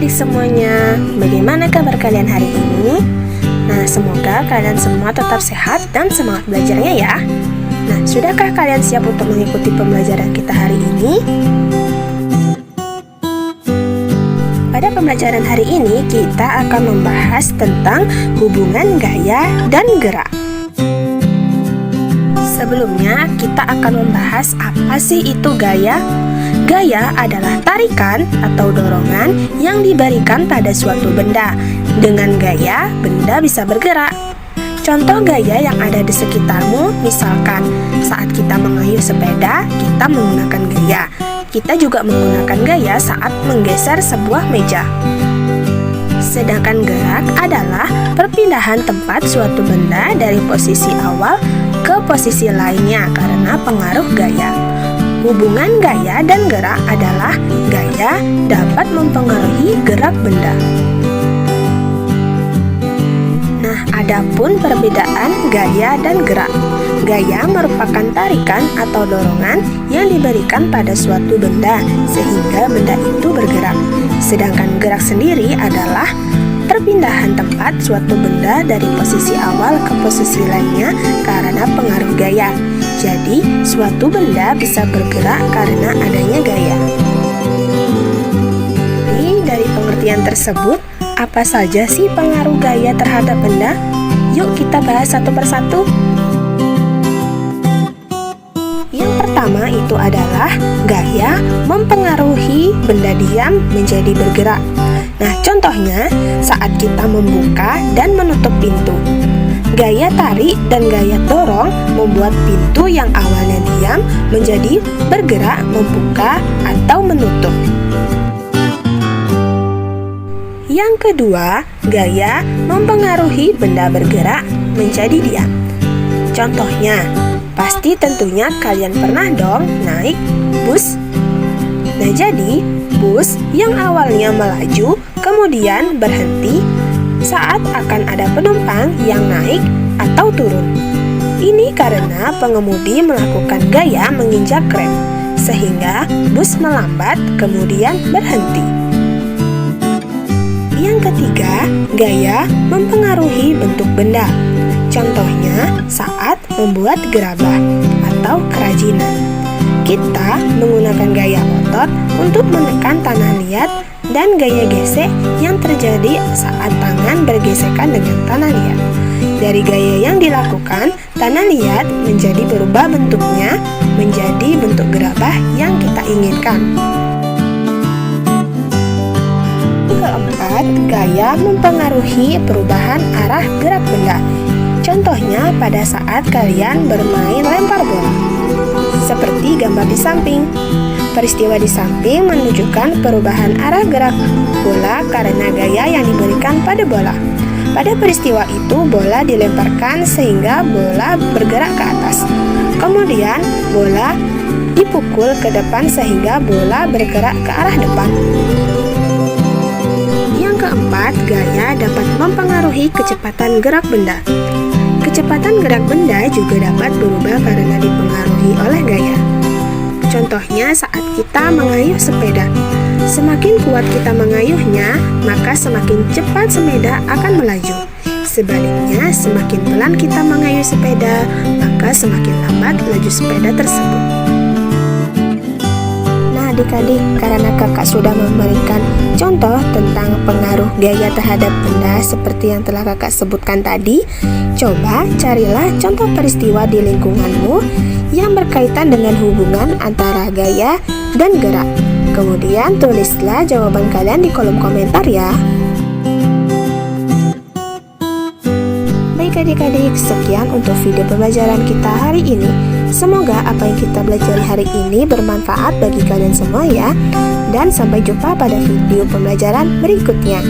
adik-adik semuanya, bagaimana kabar kalian hari ini? Nah, semoga kalian semua tetap sehat dan semangat belajarnya ya. Nah, sudahkah kalian siap untuk mengikuti pembelajaran kita hari ini? Pada pembelajaran hari ini, kita akan membahas tentang hubungan gaya dan gerak. Sebelumnya, kita akan membahas apa sih itu gaya? Gaya adalah tarikan atau dorongan yang diberikan pada suatu benda. Dengan gaya, benda bisa bergerak. Contoh gaya yang ada di sekitarmu, misalkan saat kita mengayuh sepeda, kita menggunakan gaya. Kita juga menggunakan gaya saat menggeser sebuah meja. Sedangkan gerak adalah perpindahan tempat suatu benda dari posisi awal ke posisi lainnya karena pengaruh gaya. Hubungan gaya dan gerak adalah gaya dapat mempengaruhi gerak benda. Nah, adapun perbedaan gaya dan gerak. Gaya merupakan tarikan atau dorongan yang diberikan pada suatu benda sehingga benda itu bergerak. Sedangkan gerak sendiri adalah perpindahan tempat suatu benda dari posisi awal ke posisi lainnya karena pengaruh gaya. Jadi, suatu benda bisa bergerak karena adanya gaya. Jadi, dari pengertian tersebut, apa saja sih pengaruh gaya terhadap benda? Yuk kita bahas satu persatu. Yang pertama itu adalah gaya mempengaruhi benda diam menjadi bergerak. Nah, contohnya saat kita membuka dan menutup pintu. Gaya tarik dan gaya dorong membuat pintu yang awalnya diam menjadi bergerak, membuka, atau menutup. Yang kedua, gaya mempengaruhi benda bergerak menjadi diam. Contohnya, pasti tentunya kalian pernah dong naik bus. Nah, jadi bus yang awalnya melaju kemudian berhenti saat akan ada penumpang yang naik atau turun. Ini karena pengemudi melakukan gaya menginjak rem, sehingga bus melambat kemudian berhenti. Yang ketiga, gaya mempengaruhi bentuk benda. Contohnya saat membuat gerabah atau kerajinan. Kita menggunakan gaya otot untuk menekan tanah liat dan gaya gesek yang terjadi saat tangan bergesekan dengan tanah liat. Dari gaya yang dilakukan, tanah liat menjadi berubah bentuknya menjadi bentuk gerabah yang kita inginkan. Keempat, gaya mempengaruhi perubahan arah gerak benda. Contohnya pada saat kalian bermain lempar bola. Seperti gambar di samping. Peristiwa di samping menunjukkan perubahan arah gerak bola karena gaya yang diberikan pada bola. Pada peristiwa itu, bola dilemparkan sehingga bola bergerak ke atas. Kemudian, bola dipukul ke depan sehingga bola bergerak ke arah depan. Yang keempat, gaya dapat mempengaruhi kecepatan gerak benda. Kecepatan gerak benda juga dapat berubah karena dipengaruhi oleh gaya. Contohnya saat kita mengayuh sepeda. Semakin kuat kita mengayuhnya, maka semakin cepat sepeda akan melaju. Sebaliknya, semakin pelan kita mengayuh sepeda, maka semakin lambat laju sepeda tersebut. Nah, adik-adik, karena kakak sudah memberikan contoh tentang pengaruh gaya terhadap benda seperti yang telah kakak sebutkan tadi, coba carilah contoh peristiwa di lingkunganmu yang berkaitan dengan hubungan antara gaya dan gerak. Kemudian tulislah jawaban kalian di kolom komentar ya. Baik adik-adik, sekian untuk video pembelajaran kita hari ini. Semoga apa yang kita belajar hari ini bermanfaat bagi kalian semua ya. Dan sampai jumpa pada video pembelajaran berikutnya.